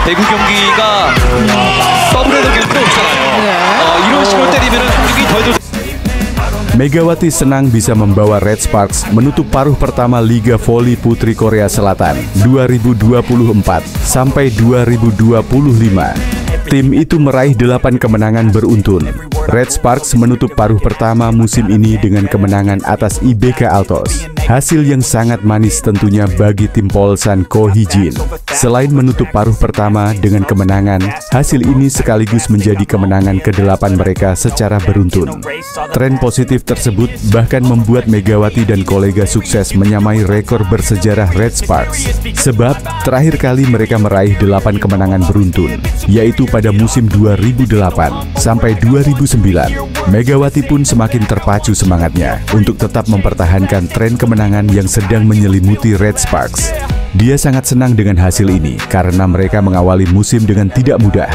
배구 경기가 더블헤더 경기로 없잖아요. 이런 식으로 때리면은 공격이 덜 Megawati senang bisa membawa Red Sparks menutup paruh pertama Liga Voli Putri Korea Selatan 2024 sampai 2025. Tim itu meraih 8 kemenangan beruntun. Red Sparks menutup paruh pertama musim ini dengan kemenangan atas IBK Altos. Hasil yang sangat manis tentunya bagi tim Polsan Ko Hee-jin. Selain menutup paruh pertama dengan kemenangan, hasil ini sekaligus menjadi kemenangan ke-8 mereka secara beruntun. Tren positif tersebut bahkan membuat Megawati dan kolega sukses menyamai rekor bersejarah Red Sparks. Sebab terakhir kali mereka meraih 8 kemenangan beruntun, yaitu pada musim 2008 sampai 2009. Megawati pun semakin terpacu semangatnya untuk tetap mempertahankan tren kemenangan yang sedang menyelimuti Red Sparks. Dia sangat senang dengan hasil ini karena mereka mengawali musim dengan tidak mudah.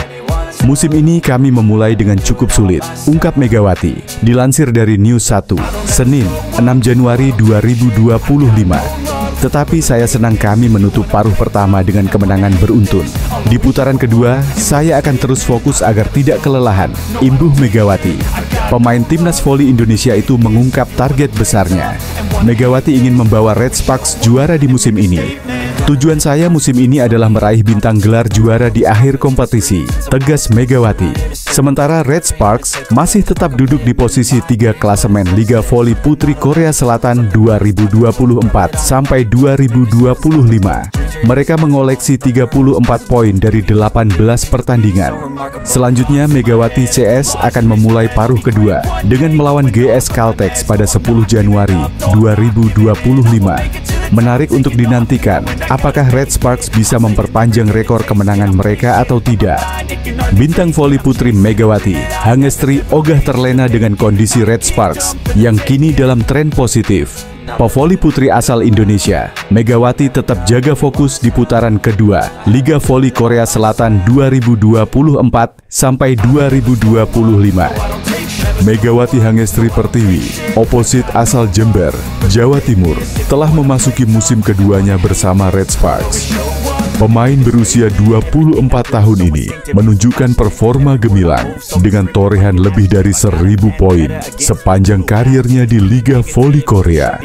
Musim ini kami memulai dengan cukup sulit, ungkap Megawati. Dilansir dari News 1, Senin, 6 Januari 2025. Tetapi saya senang kami menutup paruh pertama dengan kemenangan beruntun. Di putaran kedua, saya akan terus fokus agar tidak kelelahan, imbuh Megawati. Pemain timnas voli Indonesia itu mengungkap target besarnya. Megawati ingin membawa Red Sparks juara di musim ini. Tujuan saya musim ini adalah meraih bintang gelar juara di akhir kompetisi, tegas Megawati. Sementara Red Sparks masih tetap duduk di posisi 3 klasemen Liga Voli Putri Korea Selatan 2024 sampai 2025. Mereka mengoleksi 34 poin dari 18 pertandingan. Selanjutnya Megawati CS akan memulai paruh kedua dengan melawan GS Caltex pada 10 Januari 2025. Menarik untuk dinantikan, apakah Red Sparks bisa memperpanjang rekor kemenangan mereka atau tidak. Bintang voli putri Megawati, Hangestri ogah terlena dengan kondisi Red Sparks yang kini dalam tren positif. Pevoli putri asal Indonesia, Megawati tetap jaga fokus di putaran kedua Liga Voli Korea Selatan 2024 sampai 2025. Megawati Hangestri Pertiwi, oposit asal Jember, Jawa Timur, telah memasuki musim keduanya bersama Red Sparks. Pemain berusia 24 tahun ini menunjukkan performa gemilang dengan torehan lebih dari 1.000 poin sepanjang karirnya di Liga Voli Korea.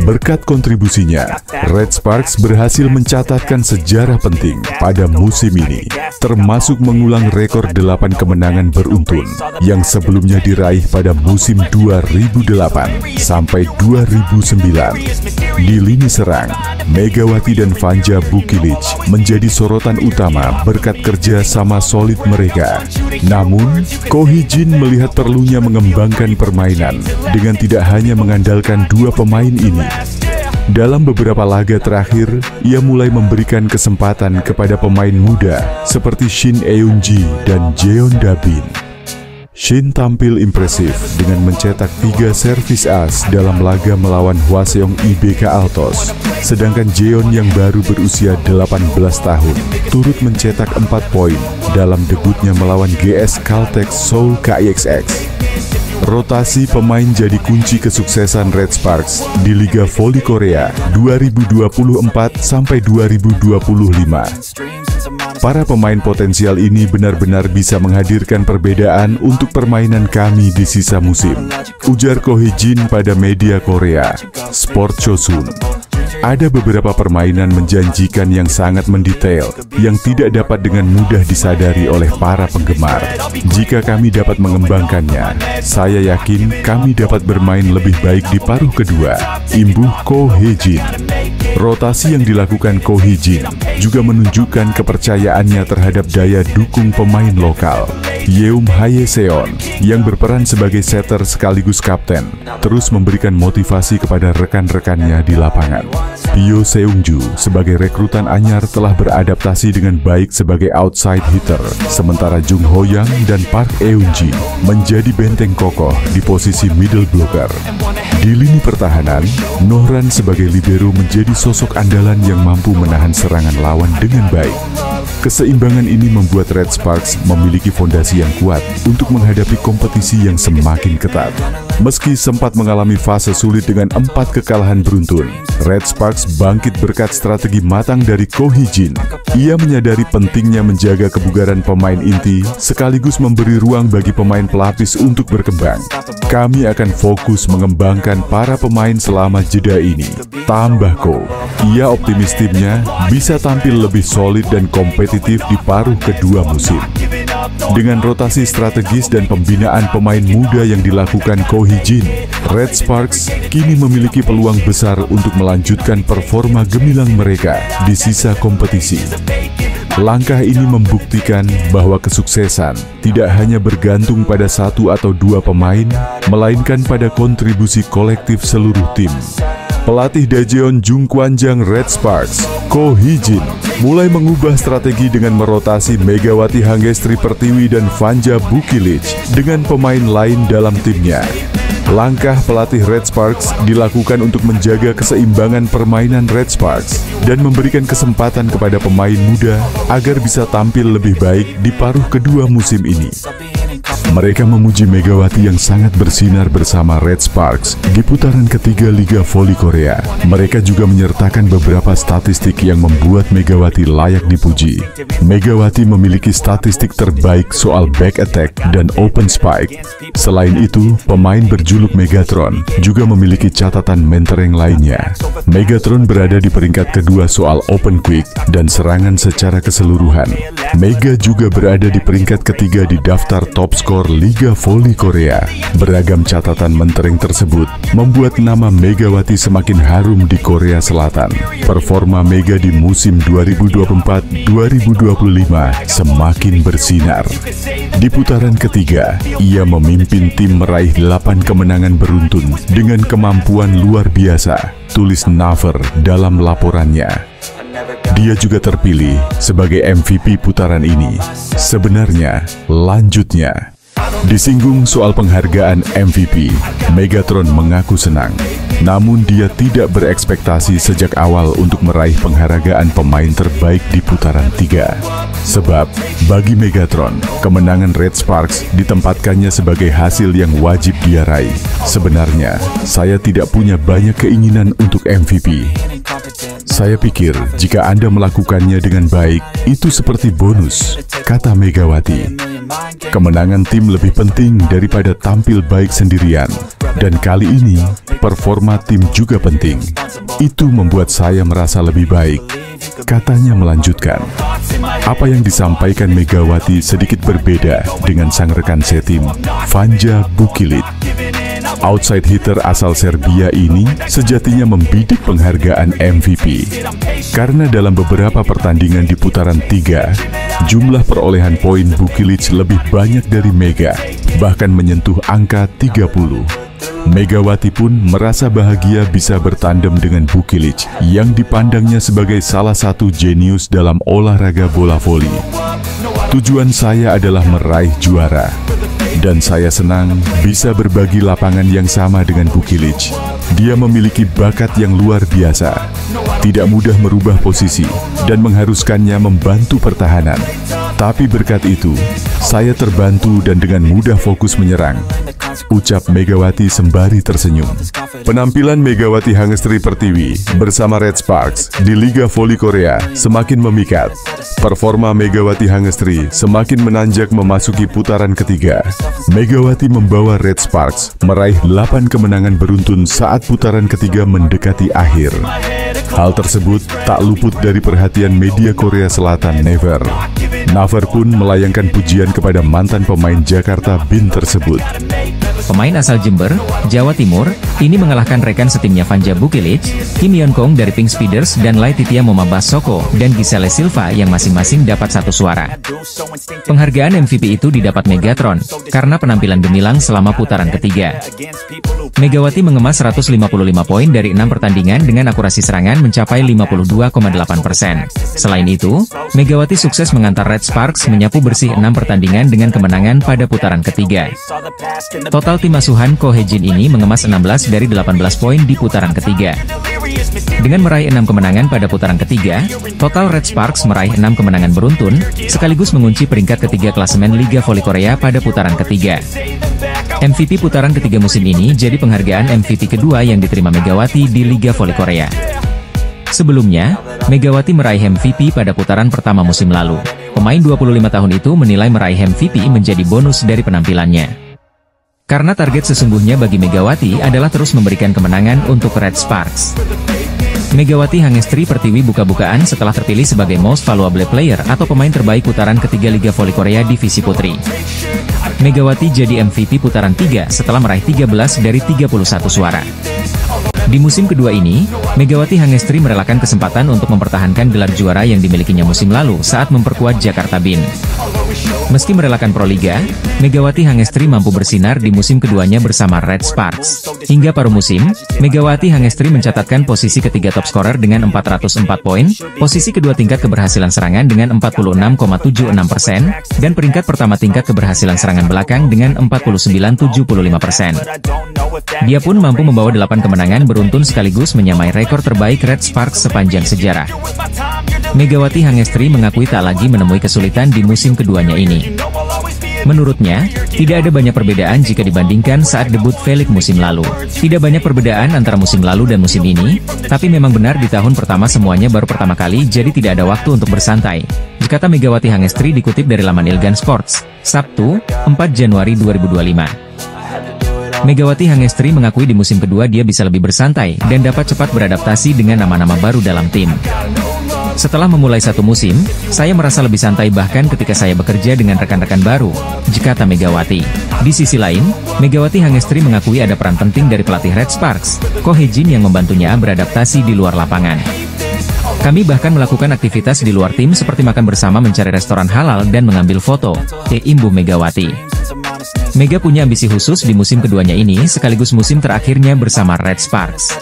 Berkat kontribusinya, Red Sparks berhasil mencatatkan sejarah penting pada musim ini, termasuk mengulang rekor 8 kemenangan beruntun yang sebelumnya diraih pada musim 2008 sampai 2009. Di lini serang, Megawati dan Vanja Bukilic menjadi sorotan utama berkat kerja sama solid mereka. Namun, Ko Hee-jin melihat perlunya mengembangkan permainan dengan tidak hanya mengandalkan 2 pemain ini. Dalam beberapa laga terakhir, ia mulai memberikan kesempatan kepada pemain muda seperti Shin Eun-ji dan Jeon Da-bin. Shin tampil impresif dengan mencetak 3 servis as dalam laga melawan Hwaseong IBK Altos. Sedangkan Jeon yang baru berusia 18 tahun turut mencetak 4 poin dalam debutnya melawan GS Caltex Seoul KIXX. Rotasi pemain jadi kunci kesuksesan Red Sparks di Liga Voli Korea 2024 sampai 2025. Para pemain potensial ini benar-benar bisa menghadirkan perbedaan untuk permainan kami di sisa musim, ujar Ko Hee-jin pada media Korea, Sport Chosun. Ada beberapa permainan menjanjikan yang sangat mendetail, yang tidak dapat dengan mudah disadari oleh para penggemar. Jika kami dapat mengembangkannya, saya yakin kami dapat bermain lebih baik di paruh kedua, imbuh Ko Hee-jin. Rotasi yang dilakukan Ko Hee-jin juga menunjukkan kepercayaannya terhadap daya dukung pemain lokal. Yeum Hae-seon yang berperan sebagai setter sekaligus kapten terus memberikan motivasi kepada rekan-rekannya di lapangan. Pyo Seung-ju sebagai rekrutan anyar telah beradaptasi dengan baik sebagai outside hitter, sementara Jung Ho-yang dan Park Eun-ji menjadi benteng kokoh di posisi middle blocker. Di lini pertahanan, Nohran sebagai libero menjadi sosok andalan yang mampu menahan serangan lawan dengan baik. Keseimbangan ini membuat Red Sparks memiliki fondasi yang kuat untuk menghadapi kompetisi yang semakin ketat. Meski sempat mengalami fase sulit dengan 4 kekalahan beruntun, Red Sparks bangkit berkat strategi matang dari Ko Hee-jin. Ia menyadari pentingnya menjaga kebugaran pemain inti sekaligus memberi ruang bagi pemain pelapis untuk berkembang. Kami akan fokus mengembangkan para pemain selama jeda ini, tambah Ko. Ia optimis timnya bisa tampil lebih solid dan kompetitif di paruh kedua musim. Dengan rotasi strategis dan pembinaan pemain muda yang dilakukan Ko Hee-jin, Red Sparks kini memiliki peluang besar untuk melanjutkan performa gemilang mereka di sisa kompetisi. Langkah ini membuktikan bahwa kesuksesan tidak hanya bergantung pada 1 atau 2 pemain, melainkan pada kontribusi kolektif seluruh tim. Pelatih Daejeon Jungkwanjang Red Sparks, Ko Hee-jin, mulai mengubah strategi dengan merotasi Megawati Hangestri Pertiwi dan Vanja Bukilic dengan pemain lain dalam timnya. Langkah pelatih Red Sparks dilakukan untuk menjaga keseimbangan permainan Red Sparks dan memberikan kesempatan kepada pemain muda agar bisa tampil lebih baik di paruh kedua musim ini. Mereka memuji Megawati yang sangat bersinar bersama Red Sparks di putaran ketiga Liga Voli Korea. Mereka juga menyertakan beberapa statistik yang membuat Megawati layak dipuji. Megawati memiliki statistik terbaik soal back attack dan open spike. Selain itu, pemain berjuluk Megatron juga memiliki catatan mentereng lainnya. Megatron berada di peringkat kedua soal open quick dan serangan secara keseluruhan. Mega juga berada di peringkat ketiga di daftar top skor Liga Voli Korea. Beragam catatan mentereng tersebut membuat nama Megawati semakin harum di Korea Selatan. Performa Mega di musim 2024-2025 semakin bersinar. Di putaran ketiga, ia memimpin tim meraih 8 kemenangan beruntun dengan kemampuan luar biasa, tulis Naver dalam laporannya. Dia juga terpilih sebagai MVP putaran ini. Sebenarnya, lanjutnya. Disinggung soal penghargaan MVP, Megatron mengaku senang. Namun dia tidak berekspektasi sejak awal untuk meraih penghargaan pemain terbaik di putaran 3. Sebab, bagi Megatron, kemenangan Red Sparks ditempatkannya sebagai hasil yang wajib dia raih. Sebenarnya, saya tidak punya banyak keinginan untuk MVP. Saya pikir jika Anda melakukannya dengan baik, itu seperti bonus, kata Megawati. Kemenangan tim lebih penting daripada tampil baik sendirian. Dan kali ini, performa tim juga penting. Itu membuat saya merasa lebih baik, katanya melanjutkan. Apa yang disampaikan Megawati sedikit berbeda dengan sang rekan setim, Vanja Bukilic. Outside hitter asal Serbia ini sejatinya membidik penghargaan MVP. Karena dalam beberapa pertandingan di putaran 3, jumlah perolehan poin Bukilic lebih banyak dari Mega, bahkan menyentuh angka 30. Megawati pun merasa bahagia bisa bertandem dengan Bukilic yang dipandangnya sebagai salah satu jenius dalam olahraga bola voli. Tujuan saya adalah meraih juara. Dan saya senang bisa berbagi lapangan yang sama dengan Bukilic. Dia memiliki bakat yang luar biasa. Tidak mudah merubah posisi dan mengharuskannya membantu pertahanan. Tapi berkat itu, saya terbantu dan dengan mudah fokus menyerang, ucap Megawati sembari tersenyum. Penampilan Megawati Hangestri Pertiwi bersama Red Sparks di Liga Voli Korea semakin memikat. Performa Megawati Hangestri semakin menanjak memasuki putaran ketiga. Megawati membawa Red Sparks meraih 8 kemenangan beruntun saat putaran ketiga mendekati akhir. Hal tersebut tak luput dari perhatian media Korea Selatan Naver. Naver pun melayangkan pujian kepada mantan pemain Jakarta Bin tersebut. Pemain asal Jember, Jawa Timur, ini mengalahkan rekan setimnya Vanja Bukilic, Kim Yeon Kong dari Pink Speeders dan Laetitia Momabas Soko dan Giselle Silva yang masing-masing dapat 1 suara. Penghargaan MVP itu didapat Megatron karena penampilan gemilang selama putaran ketiga. Megawati mengemas 155 poin dari 6 pertandingan dengan akurasi serangan mencapai 52,8%. Selain itu, Megawati sukses mengantar Red Sparks menyapu bersih 6 pertandingan dengan kemenangan pada putaran ketiga. Total tim asuhan Ko Hee-jin ini mengemas 16 dari 18 poin di putaran ketiga. Dengan meraih 6 kemenangan pada putaran ketiga, total Red Sparks meraih 6 kemenangan beruntun, sekaligus mengunci peringkat ketiga klasemen Liga Voli Korea pada putaran ketiga. MVP putaran ketiga musim ini jadi penghargaan MVP kedua yang diterima Megawati di Liga Voli Korea. Sebelumnya, Megawati meraih MVP pada putaran pertama musim lalu. Pemain 25 tahun itu menilai meraih MVP menjadi bonus dari penampilannya. Karena target sesungguhnya bagi Megawati adalah terus memberikan kemenangan untuk Red Sparks. Megawati Hangestri Pertiwi buka-bukaan setelah terpilih sebagai Most Valuable Player atau pemain terbaik putaran ketiga Liga Voli Korea Divisi Putri. Megawati jadi MVP putaran 3 setelah meraih 13 dari 31 suara. Di musim kedua ini, Megawati Hangestri merelakan kesempatan untuk mempertahankan gelar juara yang dimilikinya musim lalu saat memperkuat Jakarta Bin. Meski merelakan Proliga, Megawati Hangestri mampu bersinar di musim keduanya bersama Red Sparks. Hingga paruh musim, Megawati Hangestri mencatatkan posisi ketiga top scorer dengan 404 poin, posisi kedua tingkat keberhasilan serangan dengan 46,76%, dan peringkat pertama tingkat keberhasilan serangan belakang dengan 49,75%. Dia pun mampu membawa 8 kemenangan beruntun sekaligus menyamai rekor terbaik Red Sparks sepanjang sejarah. Megawati Hangestri mengakui tak lagi menemui kesulitan di musim keduanya ini. Menurutnya, tidak ada banyak perbedaan jika dibandingkan saat debut Felix musim lalu. Tidak banyak perbedaan antara musim lalu dan musim ini, tapi memang benar di tahun pertama semuanya baru pertama kali jadi tidak ada waktu untuk bersantai. Kata Megawati Hangestri dikutip dari laman Ilgan Sports, Sabtu, 4 Januari 2025. Megawati Hangestri mengakui di musim kedua dia bisa lebih bersantai dan dapat cepat beradaptasi dengan nama-nama baru dalam tim. Setelah memulai satu musim, saya merasa lebih santai bahkan ketika saya bekerja dengan rekan-rekan baru, kata Megawati. Di sisi lain, Megawati Hangestri mengakui ada peran penting dari pelatih Red Sparks, Ko Hee-jin yang membantunya beradaptasi di luar lapangan. Kami bahkan melakukan aktivitas di luar tim seperti makan bersama, mencari restoran halal dan mengambil foto, imbuh Megawati. Mega punya ambisi khusus di musim keduanya ini sekaligus musim terakhirnya bersama Red Sparks.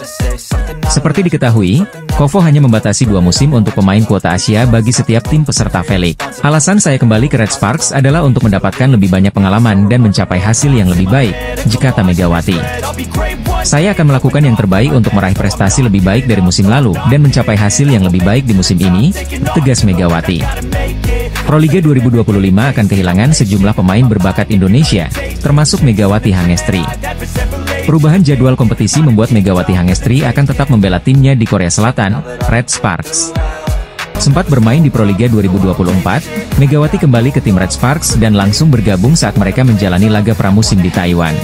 Seperti diketahui, Kovo hanya membatasi 2 musim untuk pemain kuota Asia bagi setiap tim peserta Felix. Alasan saya kembali ke Red Sparks adalah untuk mendapatkan lebih banyak pengalaman dan mencapai hasil yang lebih baik, kata Megawati. Saya akan melakukan yang terbaik untuk meraih prestasi lebih baik dari musim lalu dan mencapai hasil yang lebih baik di musim ini, tegas Megawati. Proliga 2025 akan kehilangan sejumlah pemain berbakat Indonesia, termasuk Megawati Hangestri. Perubahan jadwal kompetisi membuat Megawati Hangestri akan tetap membela timnya di Korea Selatan, Red Sparks. Sempat bermain di Proliga 2024, Megawati kembali ke tim Red Sparks dan langsung bergabung saat mereka menjalani laga pramusim di Taiwan.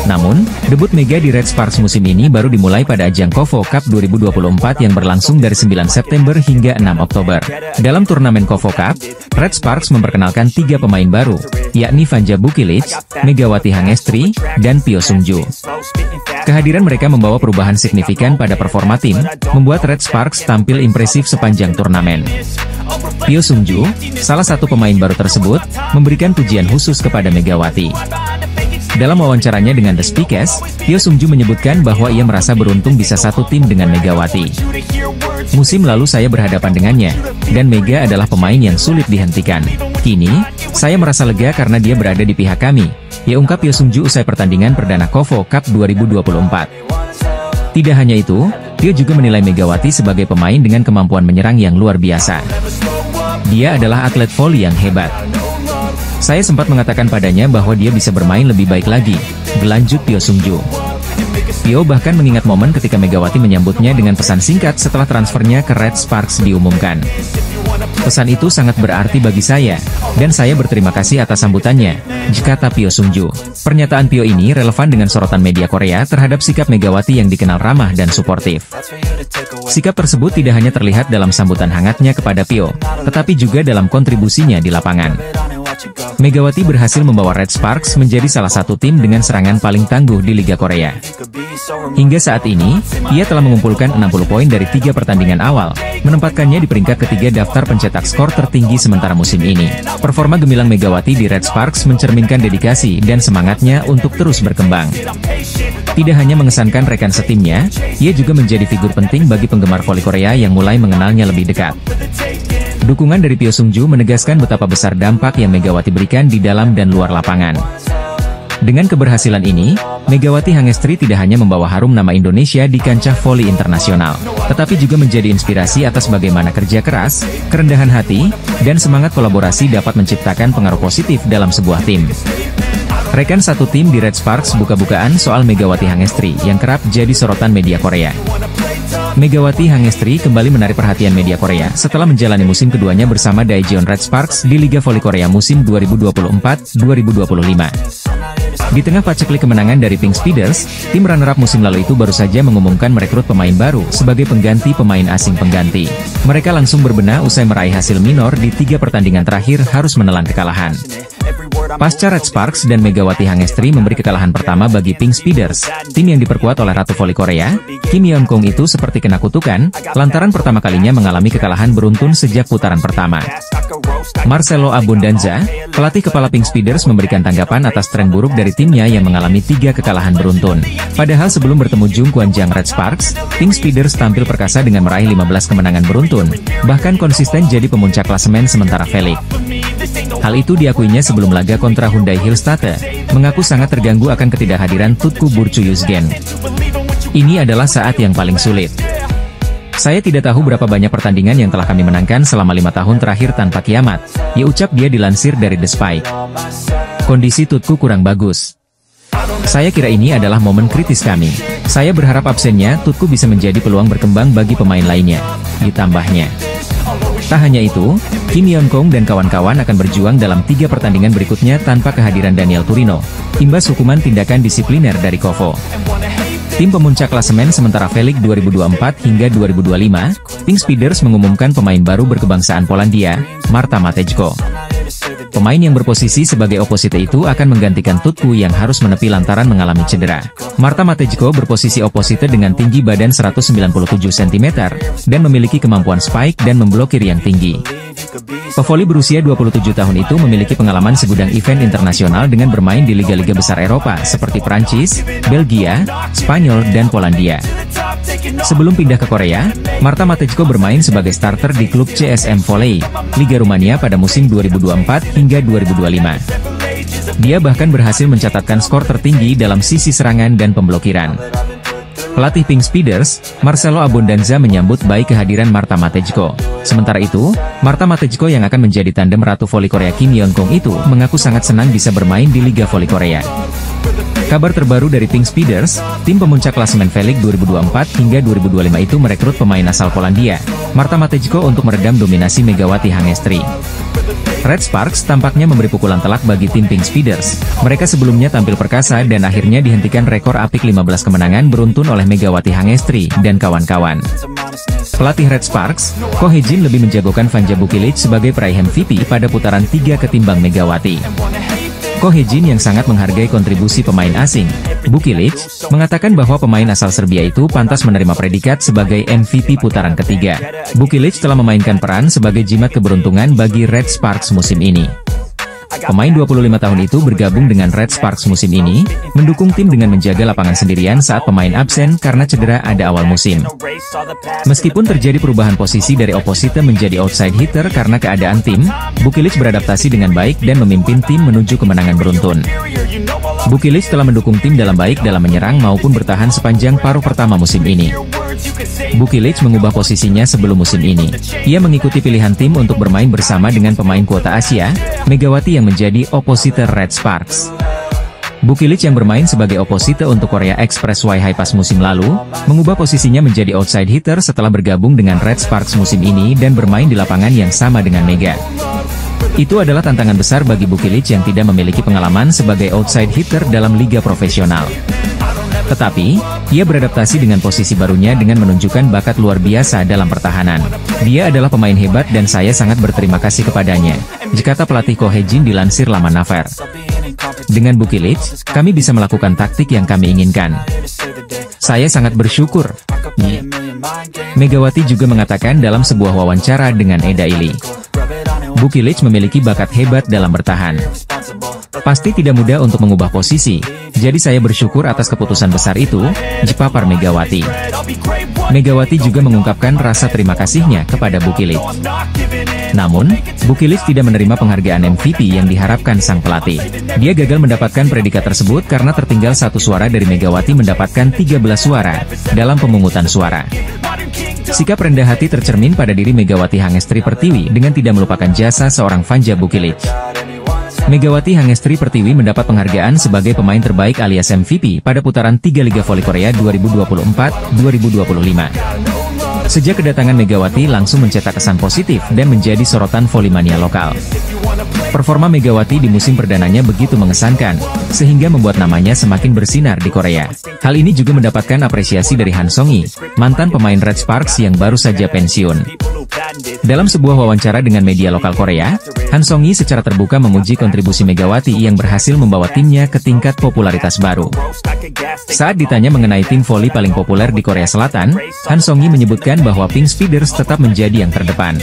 Namun, debut Mega di Red Sparks musim ini baru dimulai pada ajang Kovo Cup 2024 yang berlangsung dari 9 September hingga 6 Oktober. Dalam turnamen Kovo Cup, Red Sparks memperkenalkan 3 pemain baru, yakni Vanja Bukilic, Megawati Hangestri, dan Pyo Sungju. Kehadiran mereka membawa perubahan signifikan pada performa tim, membuat Red Sparks tampil impresif sepanjang turnamen. Pyo Sungju, salah satu pemain baru tersebut, memberikan pujian khusus kepada Megawati. Dalam wawancaranya dengan The Speakers, Pyo Sungju menyebutkan bahwa ia merasa beruntung bisa satu tim dengan Megawati. Musim lalu saya berhadapan dengannya, dan Mega adalah pemain yang sulit dihentikan. Kini, saya merasa lega karena dia berada di pihak kami, ungkap Pyo Sungju usai pertandingan perdana Kovo Cup 2024. Tidak hanya itu, Pyo juga menilai Megawati sebagai pemain dengan kemampuan menyerang yang luar biasa. Dia adalah atlet voli yang hebat. Saya sempat mengatakan padanya bahwa dia bisa bermain lebih baik lagi, berlanjut Pyo Sungju. Pyo bahkan mengingat momen ketika Megawati menyambutnya dengan pesan singkat setelah transfernya ke Red Sparks diumumkan. Pesan itu sangat berarti bagi saya, dan saya berterima kasih atas sambutannya, kata Pyo Sungju. Pernyataan Pyo ini relevan dengan sorotan media Korea terhadap sikap Megawati yang dikenal ramah dan suportif. Sikap tersebut tidak hanya terlihat dalam sambutan hangatnya kepada Pyo, tetapi juga dalam kontribusinya di lapangan. Megawati berhasil membawa Red Sparks menjadi salah satu tim dengan serangan paling tangguh di Liga Korea. Hingga saat ini, ia telah mengumpulkan 60 poin dari 3 pertandingan awal, menempatkannya di peringkat ketiga daftar pencetak skor tertinggi sementara musim ini. Performa gemilang Megawati di Red Sparks mencerminkan dedikasi dan semangatnya untuk terus berkembang. Tidak hanya mengesankan rekan setimnya, ia juga menjadi figur penting bagi penggemar voli Korea yang mulai mengenalnya lebih dekat. Dukungan dari Pyo Sungju menegaskan betapa besar dampak yang Megawati berikan di dalam dan luar lapangan. Dengan keberhasilan ini, Megawati Hangestri tidak hanya membawa harum nama Indonesia di kancah voli internasional, tetapi juga menjadi inspirasi atas bagaimana kerja keras, kerendahan hati, dan semangat kolaborasi dapat menciptakan pengaruh positif dalam sebuah tim. Rekan satu tim di Red Sparks buka-bukaan soal Megawati Hangestri yang kerap jadi sorotan media Korea. Megawati Hangestri kembali menarik perhatian media Korea setelah menjalani musim keduanya bersama Daejeon Red Sparks di Liga Voli Korea musim 2024-2025. Di tengah paceklik kemenangan dari Pink Speeders, tim runner-up musim lalu itu baru saja mengumumkan merekrut pemain baru sebagai pengganti pemain asing pengganti. Mereka langsung berbenah usai meraih hasil minor di 3 pertandingan terakhir harus menelan kekalahan. Pasca Red Sparks dan Megawati Hangestri memberi kekalahan pertama bagi Pink Speeders, tim yang diperkuat oleh Ratu Voli Korea, Kim Yeon Kong itu seperti kena kutukan, lantaran pertama kalinya mengalami kekalahan beruntun sejak putaran pertama. Marcelo Abundanza, pelatih kepala Pink Speeders memberikan tanggapan atas tren buruk dari timnya yang mengalami 3 kekalahan beruntun. Padahal sebelum bertemu Jung Kwan-jang Red Sparks, Pink Speeders tampil perkasa dengan meraih 15 kemenangan beruntun, bahkan konsisten jadi pemuncak klasemen sementara Felix. Hal itu diakuinya sebelum laga kontra Hyundai Hillstate, mengaku sangat terganggu akan ketidakhadiran Tutku Burcu-Yuzgen. Ini adalah saat yang paling sulit. Saya tidak tahu berapa banyak pertandingan yang telah kami menangkan selama 5 tahun terakhir tanpa kiamat, ya ucap dia dilansir dari The Spike. Kondisi Tutku kurang bagus. Saya kira ini adalah momen kritis kami. Saya berharap absennya Tutku bisa menjadi peluang berkembang bagi pemain lainnya, ditambahnya. Tak hanya itu, Kim Yeon Kong dan kawan-kawan akan berjuang dalam 3 pertandingan berikutnya tanpa kehadiran Daniel Turino, imbas hukuman tindakan disipliner dari Kovo. Tim pemuncak klasemen sementara Felix 2024 hingga 2025, Pink Speeders mengumumkan pemain baru berkebangsaan Polandia, Marta Matejko. Pemain yang berposisi sebagai oposite itu akan menggantikan Tutku yang harus menepi lantaran mengalami cedera. Marta Matejko berposisi oposite dengan tinggi badan 197 cm, dan memiliki kemampuan spike dan memblokir yang tinggi. Pevoli berusia 27 tahun itu memiliki pengalaman segudang event internasional dengan bermain di liga-liga besar Eropa seperti Prancis, Belgia, Spanyol, dan Polandia. Sebelum pindah ke Korea, Marta Matejko bermain sebagai starter di klub CSM Volley, Liga Rumania pada musim 2024 hingga 2025. Dia bahkan berhasil mencatatkan skor tertinggi dalam sisi serangan dan pemblokiran. Pelatih Pink Speeders, Marcelo Abundanza menyambut baik kehadiran Marta Matejko. Sementara itu, Marta Matejko yang akan menjadi tandem Ratu Voli Korea Kim Yeon Kong itu mengaku sangat senang bisa bermain di Liga Voli Korea. Kabar terbaru dari Pink Speeders, tim pemuncak klasemen Felix 2024 hingga 2025 itu merekrut pemain asal Polandia, Marta Matejko untuk meredam dominasi Megawati Hangestri. Red Sparks tampaknya memberi pukulan telak bagi tim Pink Speeders. Mereka sebelumnya tampil perkasa dan akhirnya dihentikan rekor apik 15 kemenangan beruntun oleh Megawati Hangestri dan kawan-kawan. Pelatih Red Sparks, Ko Hye-jin lebih menjagokan Vanja Bukilic sebagai peraih MVP pada putaran 3 ketimbang Megawati. Ko Hye-jin yang sangat menghargai kontribusi pemain asing, Bukilic, mengatakan bahwa pemain asal Serbia itu pantas menerima predikat sebagai MVP putaran ketiga. Bukilic telah memainkan peran sebagai jimat keberuntungan bagi Red Sparks musim ini. Pemain 25 tahun itu bergabung dengan Red Sparks musim ini, mendukung tim dengan menjaga lapangan sendirian saat pemain absen karena cedera ada awal musim. Meskipun terjadi perubahan posisi dari oposite menjadi outside hitter karena keadaan tim, Bukilic beradaptasi dengan baik dan memimpin tim menuju kemenangan beruntun. Bukilic telah mendukung tim dalam baik dalam menyerang maupun bertahan sepanjang paruh pertama musim ini. Bukilic mengubah posisinya sebelum musim ini. Ia mengikuti pilihan tim untuk bermain bersama dengan pemain kuota Asia, Megawati yang menjadi oposite Red Sparks. Bukilic yang bermain sebagai oposite untuk Korea Express Hypas musim lalu, mengubah posisinya menjadi outside hitter setelah bergabung dengan Red Sparks musim ini dan bermain di lapangan yang sama dengan Mega. Itu adalah tantangan besar bagi Bukilic yang tidak memiliki pengalaman sebagai outside hitter dalam liga profesional. Tetapi, ia beradaptasi dengan posisi barunya dengan menunjukkan bakat luar biasa dalam pertahanan. Dia adalah pemain hebat dan saya sangat berterima kasih kepadanya, kata pelatih Ko Hye-jin dilansir laman Naver. Dengan Bukilic, kami bisa melakukan taktik yang kami inginkan. Saya sangat bersyukur. Megawati juga mengatakan dalam sebuah wawancara dengan Eda Ili. Bukilic memiliki bakat hebat dalam bertahan. Pasti tidak mudah untuk mengubah posisi, jadi saya bersyukur atas keputusan besar itu, jepapar Megawati. Megawati juga mengungkapkan rasa terima kasihnya kepada Bukilic. Namun, Bukilic tidak menerima penghargaan MVP yang diharapkan sang pelatih. Dia gagal mendapatkan predikat tersebut karena tertinggal 1 suara dari Megawati mendapatkan 13 suara dalam pemungutan suara. Sikap rendah hati tercermin pada diri Megawati Hangestri Pertiwi dengan tidak melupakan jasa seorang Vanja Bukilic. Megawati Hangestri Pertiwi mendapat penghargaan sebagai pemain terbaik alias MVP pada putaran 3 Liga Voli Korea 2024-2025. Sejak kedatangan Megawati langsung mencetak kesan positif dan menjadi sorotan volimania lokal. Performa Megawati di musim perdananya begitu mengesankan, sehingga membuat namanya semakin bersinar di Korea. Hal ini juga mendapatkan apresiasi dari Han Song-yi, mantan pemain Red Sparks yang baru saja pensiun. Dalam sebuah wawancara dengan media lokal Korea, Han Song-yi secara terbuka memuji kontribusi Megawati yang berhasil membawa timnya ke tingkat popularitas baru. Saat ditanya mengenai tim voli paling populer di Korea Selatan, Han Song-yi menyebutkan bahwa Pink Speeders tetap menjadi yang terdepan.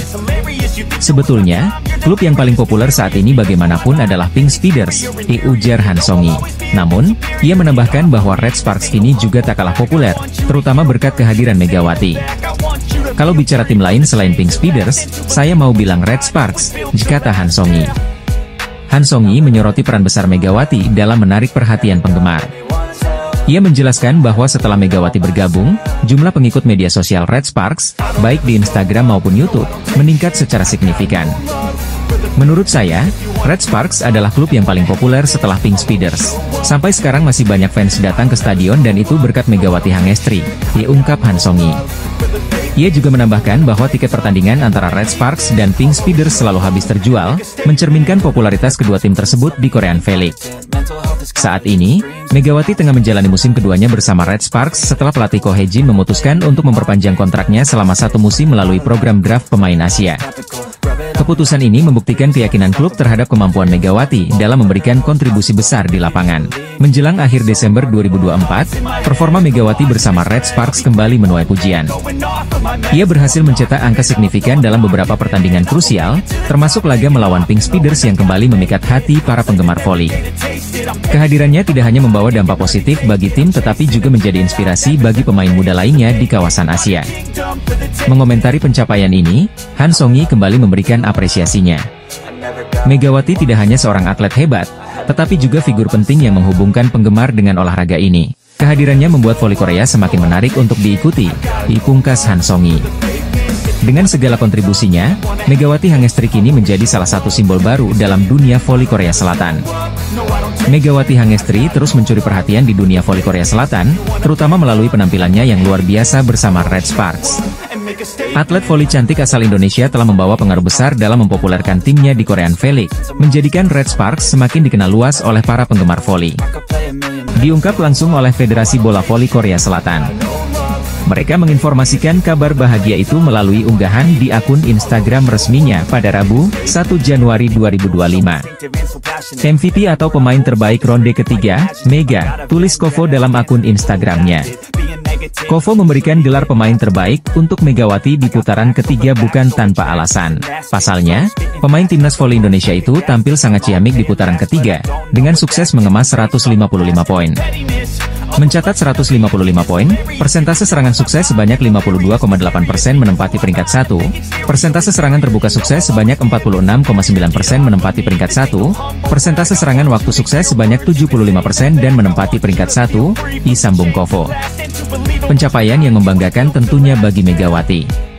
Sebetulnya, klub yang paling populer saat ini bagaimanapun adalah Pink Speeders, ujar Han Song-yi. Namun, ia menambahkan bahwa Red Sparks kini juga tak kalah populer, terutama berkat kehadiran Megawati. Kalau bicara tim lain selain Pink Speeders, saya mau bilang Red Sparks, kata Han Song-yi. Han Song-yi menyoroti peran besar Megawati dalam menarik perhatian penggemar. Ia menjelaskan bahwa setelah Megawati bergabung, jumlah pengikut media sosial Red Sparks, baik di Instagram maupun YouTube, meningkat secara signifikan. Menurut saya, Red Sparks adalah klub yang paling populer setelah Pink Speeders. Sampai sekarang masih banyak fans datang ke stadion dan itu berkat Megawati Hangestri, diungkap Han Song-yi. Ia juga menambahkan bahwa tiket pertandingan antara Red Sparks dan Pink Speeders selalu habis terjual, mencerminkan popularitas kedua tim tersebut di Korean V-League. Saat ini, Megawati tengah menjalani musim keduanya bersama Red Sparks setelah pelatih Ko Hae-jin memutuskan untuk memperpanjang kontraknya selama 1 musim melalui program draft pemain Asia. Keputusan ini membuktikan keyakinan klub terhadap kemampuan Megawati dalam memberikan kontribusi besar di lapangan. Menjelang akhir Desember 2024, performa Megawati bersama Red Sparks kembali menuai pujian. Ia berhasil mencetak angka signifikan dalam beberapa pertandingan krusial, termasuk laga melawan Pink Speeders yang kembali memikat hati para penggemar voli. Kehadirannya tidak hanya membawa dampak positif bagi tim tetapi juga menjadi inspirasi bagi pemain muda lainnya di kawasan Asia. Mengomentari pencapaian ini, Han Song-yi kembali memberikan apresiasinya. Megawati tidak hanya seorang atlet hebat, tetapi juga figur penting yang menghubungkan penggemar dengan olahraga ini. Kehadirannya membuat voli Korea semakin menarik untuk diikuti, dipungkas Han Song-yi. Dengan segala kontribusinya, Megawati Hangestri kini menjadi salah satu simbol baru dalam dunia voli Korea Selatan. Megawati Hangestri terus mencuri perhatian di dunia voli Korea Selatan, terutama melalui penampilannya yang luar biasa bersama Red Sparks. Atlet voli cantik asal Indonesia telah membawa pengaruh besar dalam mempopulerkan timnya di Korean V-League, menjadikan Red Sparks semakin dikenal luas oleh para penggemar voli. Diungkap langsung oleh Federasi Bola Voli Korea Selatan. Mereka menginformasikan kabar bahagia itu melalui unggahan di akun Instagram resminya pada Rabu, 1 Januari 2025. MVP atau pemain terbaik ronde ketiga, Mega, tulis Kovo dalam akun Instagramnya. Kovo memberikan gelar pemain terbaik untuk Megawati di putaran ketiga bukan tanpa alasan. Pasalnya, pemain timnas voli Indonesia itu tampil sangat ciamik di putaran ketiga, dengan sukses mengemas 155 poin. Mencatat 155 poin, persentase serangan sukses sebanyak 52,8% menempati peringkat 1, persentase serangan terbuka sukses sebanyak 46,9% menempati peringkat 1, persentase serangan waktu sukses sebanyak 75% dan menempati peringkat 1, disambung Kovo. Pencapaian yang membanggakan tentunya bagi Megawati.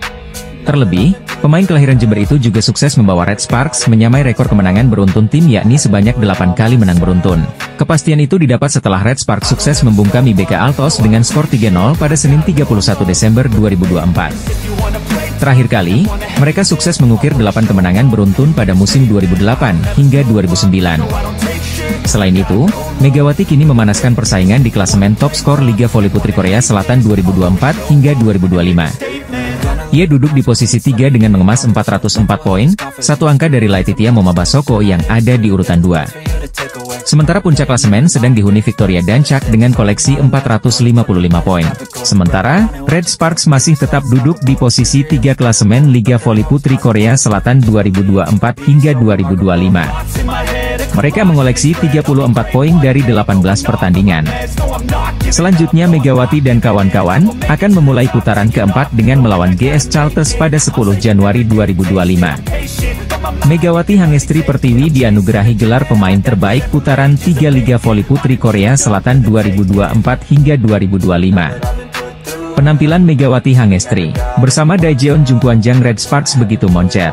Terlebih, pemain kelahiran Jember itu juga sukses membawa Red Sparks menyamai rekor kemenangan beruntun tim yakni sebanyak 8 kali menang beruntun. Kepastian itu didapat setelah Red Sparks sukses membungkami BK Altos dengan skor 3-0 pada Senin 31 Desember 2024. Terakhir kali, mereka sukses mengukir 8 kemenangan beruntun pada musim 2008 hingga 2009. Selain itu, Megawati kini memanaskan persaingan di klasemen top skor Liga Voli Putri Korea Selatan 2024 hingga 2025. Ia duduk di posisi 3 dengan mengemas 404 poin, satu angka dari Laetitia Momabasoko yang ada di urutan 2. Sementara puncak klasemen sedang dihuni Victoria Dancak dengan koleksi 455 poin. Sementara, Red Sparks masih tetap duduk di posisi 3 klasemen Liga Voli Putri Korea Selatan 2024 hingga 2025. Mereka mengoleksi 34 poin dari 18 pertandingan. Selanjutnya Megawati dan kawan-kawan akan memulai putaran keempat dengan melawan GS Chalters pada 10 Januari 2025. Megawati Hangestri Pertiwi dianugerahi gelar pemain terbaik putaran 3 Liga Voli Putri Korea Selatan 2024 hingga 2025. Penampilan Megawati Hangestri bersama Daejeon Jungkwanjang Red Sparks begitu moncer.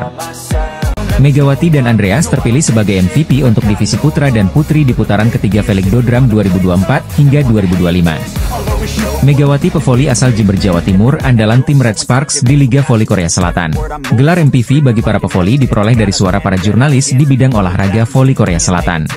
Megawati dan Andreas terpilih sebagai MVP untuk divisi putra dan putri di putaran ketiga Velodrome 2024 hingga 2025. Megawati pevoli asal Jember, Jawa Timur, andalan tim Red Sparks di Liga Voli Korea Selatan. Gelar MPV bagi para pevoli diperoleh dari suara para jurnalis di bidang olahraga voli Korea Selatan.